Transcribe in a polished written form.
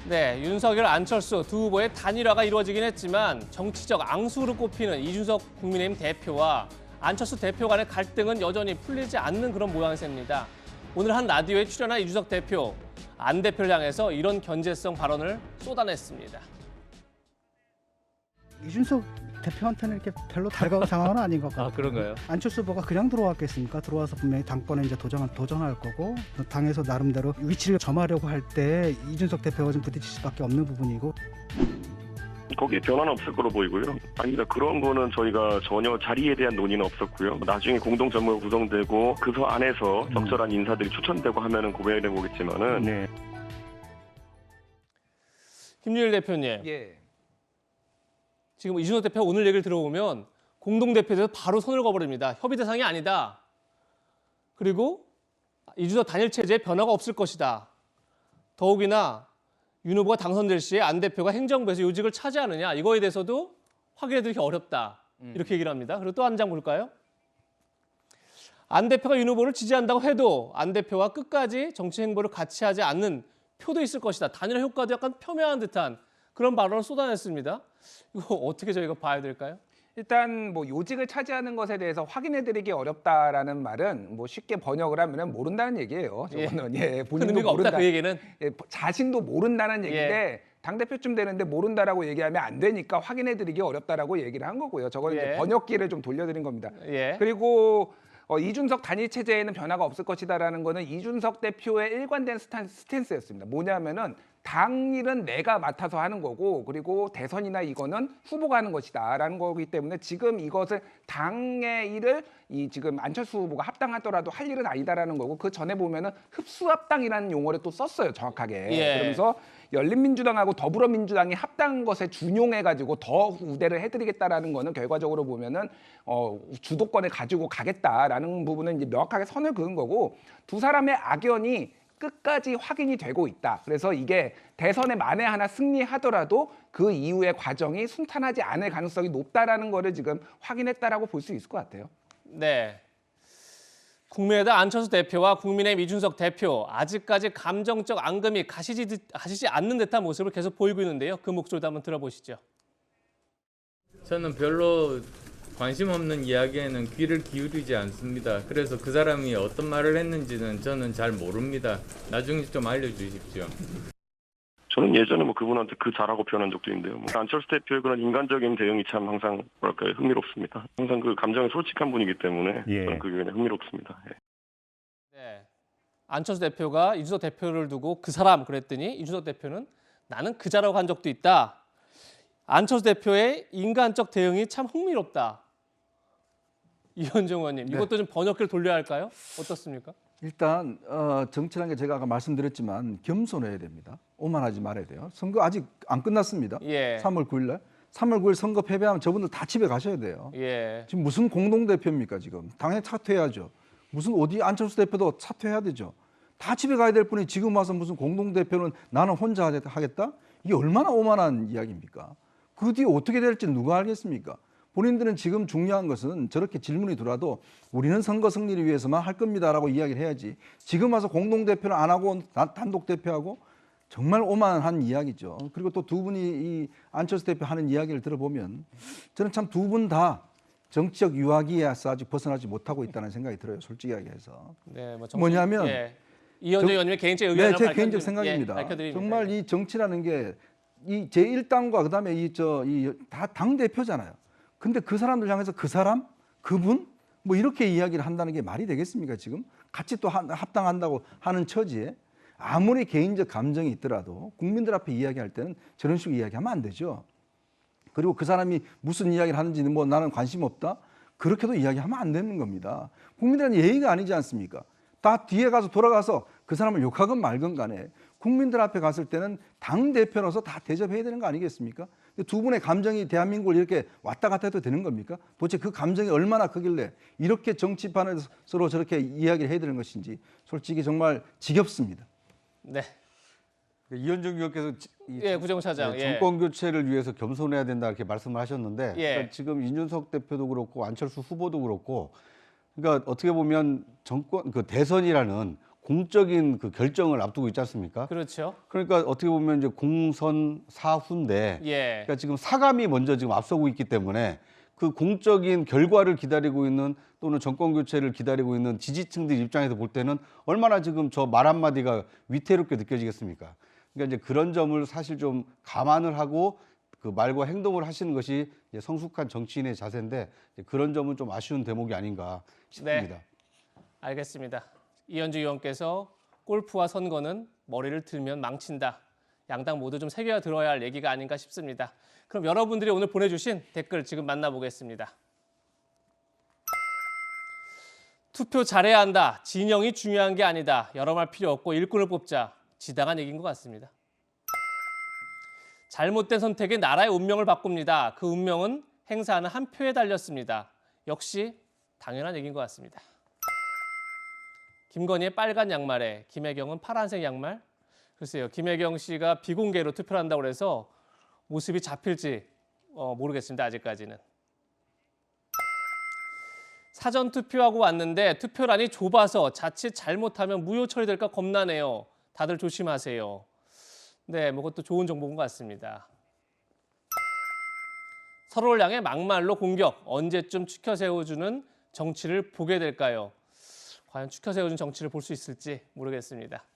네, 윤석열, 안철수 두 후보의 단일화가 이루어지긴 했지만 정치적 앙수로 꼽히는 이준석 국민의힘 대표와 안철수 대표 간의 갈등은 여전히 풀리지 않는 그런 모양새입니다. 오늘 한 라디오에 출연한 이준석 대표, 안 대표를 향해서 이런 견제성 발언을 쏟아냈습니다. 이준석 대표한테는 이렇게 별로 달가운 상황은 아닌 것 같아요. 아, 그런가요? 안철수 후보가 그냥 들어왔겠습니까? 들어와서 분명히 당권에 이제 도전할 거고, 당에서 나름대로 위치를 점하려고 할 때 이준석 대표가 좀 부딪힐 수밖에 없는 부분이고. 거기에 변화는 없을 거로 보이고요. 아니다, 그런 거는 저희가 전혀 자리에 대한 논의는 없었고요. 나중에 공동 전무가 구성되고 그 안에서 적절한 인사들이 추천되고 하면은 고민해야 보겠지만은. 네. 김유일 대표님, 예. 지금 이준석 대표 오늘 얘기를 들어보면 공동대표에서 바로 손을 거버립니다. 협의 대상이 아니다. 그리고 이준석 단일 체제에 변화가 없을 것이다. 더욱이나 윤 후보가 당선될 시에 안 대표가 행정부에서 요직을 차지하느냐, 이거에 대해서도 확인해드리기 어렵다. 이렇게 얘기를 합니다. 그리고 또 한 장 볼까요? 안 대표가 윤 후보를 지지한다고 해도 안 대표와 끝까지 정치 행보를 같이 하지 않는 표도 있을 것이다. 단일화 효과도 약간 폄훼한 듯한 그런 발언을 쏟아냈습니다. 이거 어떻게 저희가 봐야 될까요? 일단 뭐 요직을 차지하는 것에 대해서 확인해드리기 어렵다라는 말은 뭐 쉽게 번역을 하면은 모른다는 얘기예요. 저거는 예, 큰 본인도 의미가 모른다. 없다 그 얘기는. 예, 자신도 모른다는 얘기인데 예. 당 대표쯤 되는데 모른다라고 얘기하면 안 되니까 확인해드리기 어렵다라고 얘기를 한 거고요. 저거는 예. 이제 번역기를 좀 돌려드린 겁니다. 예. 그리고 이준석 단일 체제에는 변화가 없을 것이다라는 거는 이준석 대표의 일관된 스탠스였습니다. 뭐냐면은 당 일은 내가 맡아서 하는 거고, 그리고 대선이나 이거는 후보가 하는 것이다라는 거기 때문에 지금 이것을 당의 일을 지금 안철수 후보가 합당하더라도 할 일은 아니다라는 거고, 그 전에 보면은 흡수합당이라는 용어를 또 썼어요, 정확하게. 예. 그러면서 열린민주당하고 더불어민주당이 합당한 것에 준용해가지고 더 우대를 해드리겠다라는 거는 결과적으로 보면은 주도권을 가지고 가겠다라는 부분은 이제 명확하게 선을 그은 거고, 두 사람의 악연이 끝까지 확인이 되고 있다. 그래서 이게 대선에 만에 하나 승리하더라도 그 이후의 과정이 순탄하지 않을 가능성이 높다라는 거를 지금 확인했다라고 볼 수 있을 것 같아요. 네. 국민의당 안철수 대표와 국민의힘 이준석 대표, 아직까지 감정적 앙금이 가시지 않는 듯한 모습을 계속 보이고 있는데요. 그 목소리도 한번 들어보시죠. 저는 별로 관심 없는 이야기에는 귀를 기울이지 않습니다. 그래서 그 사람이 어떤 말을 했는지는 저는 잘 모릅니다. 나중에 좀 알려주십시오. 저는 예전에 뭐 그분한테 그 자라고 표현한 적도 있는데요. 안철수 대표의 그런 인간적인 대응이 참 항상 뭐랄까요, 흥미롭습니다. 항상 그 감정에 솔직한 분이기 때문에 저는 그게 그냥 흥미롭습니다. 예. 네. 안철수 대표가 이준석 대표를 두고 그 사람 그랬더니 이준석 대표는 나는 그자라고 한 적도 있다. 안철수 대표의 인간적 대응이 참 흥미롭다. 이현정 의원님, 이것도 좀 번역기를 돌려야 할까요? 어떻습니까? 일단 정치라는 게 제가 아까 말씀드렸지만 겸손해야 됩니다. 오만하지 말아야 돼요. 선거 아직 안 끝났습니다. 예. 3월 9일 날. 3월 9일 선거 패배하면 저분들 다 집에 가셔야 돼요. 예. 지금 무슨 공동대표입니까 지금. 당연히 사퇴해야죠. 무슨 어디 안철수 대표도 사퇴해야 되죠. 다 집에 가야 될 분이 지금 와서 무슨 공동대표는 나는 혼자 하겠다? 이게 얼마나 오만한 이야기입니까? 그 뒤에 어떻게 될지 누가 알겠습니까? 본인들은 지금 중요한 것은 저렇게 질문이 들어와도 우리는 선거 승리를 위해서만 할 겁니다라고 이야기를 해야지, 지금 와서 공동대표를 안 하고 단독 대표하고 정말 오만한 이야기죠. 그리고 또 두 분이 이 안철수 대표 하는 이야기를 들어보면 저는 참 두 분 다 정치적 유아기에서 아직 벗어나지 못하고 있다는 생각이 들어요. 솔직히 이야기해서. 네, 뭐냐면 이현정 의원님의 개인적 의견을 제 개인적 생각입니다. 밝혀드립니다. 정말 이 정치라는 게 이 제1당과 그다음에 다 당 대표잖아요. 근데 그 사람들 향해서 그 사람, 그분 뭐 이렇게 이야기를 한다는 게 말이 되겠습니까? 지금 같이 또 합당한다고 하는 처지에 아무리 개인적 감정이 있더라도 국민들 앞에 이야기할 때는 저런 식으로 이야기하면 안 되죠. 그리고 그 사람이 무슨 이야기를 하는지는 뭐 나는 관심 없다, 그렇게도 이야기하면 안 되는 겁니다. 국민들한테 예의가 아니지 않습니까? 다 뒤에 가서 돌아가서 그 사람을 욕하건 말건 간에 국민들 앞에 갔을 때는 당 대표로서 다 대접해야 되는 거 아니겠습니까? 두 분의 감정이 대한민국을 이렇게 왔다 갔다 해도 되는 겁니까? 도대체 그 감정이 얼마나 크길래 이렇게 정치판에서 서로 저렇게 이야기를 해야 되는 것인지 솔직히 정말 지겹습니다. 네. 이현정 의원께서 구정우 차장. 정권 교체를 위해서 겸손해야 된다 이렇게 말씀을 하셨는데, 그러니까 지금 이준석 대표도 그렇고 안철수 후보도 그렇고, 그러니까 어떻게 보면 정권 대선이라는 공적인 그 결정을 앞두고 있지 않습니까? 그렇죠. 그러니까 어떻게 보면 이제 공선 사후인데, 예. 그러니까 지금 사감이 먼저 지금 앞서고 있기 때문에 그 공적인 결과를 기다리고 있는 또는 정권 교체를 기다리고 있는 지지층들 입장에서 볼 때는 얼마나 지금 저 말 한마디가 위태롭게 느껴지겠습니까? 그러니까 이제 그런 점을 사실 좀 감안을 하고 그 말과 행동을 하시는 것이 이제 성숙한 정치인의 자세인데, 이제 그런 점은 좀 아쉬운 대목이 아닌가 싶습니다. 네. 알겠습니다. 이현주 의원께서 골프와 선거는 머리를 들면 망친다. 양당 모두 좀 새겨야 들어야 할 얘기가 아닌가 싶습니다. 그럼 여러분들이 오늘 보내주신 댓글 지금 만나보겠습니다. 투표 잘해야 한다. 진영이 중요한 게 아니다. 여러 말 필요 없고 일꾼을 뽑자. 지당한 얘기인 것 같습니다. 잘못된 선택이 나라의 운명을 바꿉니다. 그 운명은 행사하는 한 표에 달렸습니다. 역시 당연한 얘기인 것 같습니다. 김건희의 빨간 양말에 김혜경은 파란색 양말? 글쎄요. 김혜경 씨가 비공개로 투표를 한다고 해서 모습이 잡힐지 모르겠습니다. 아직까지는. 사전 투표하고 왔는데 투표란이 좁아서 자칫 잘못하면 무효 처리될까 겁나네요. 다들 조심하세요. 네, 뭐 그것도 좋은 정보인 것 같습니다. 서로를 향해 막말로 공격, 언제쯤 추켜 세워주는 정치를 보게 될까요? 과연 추켜 세워준 정치를 볼 수 있을지 모르겠습니다.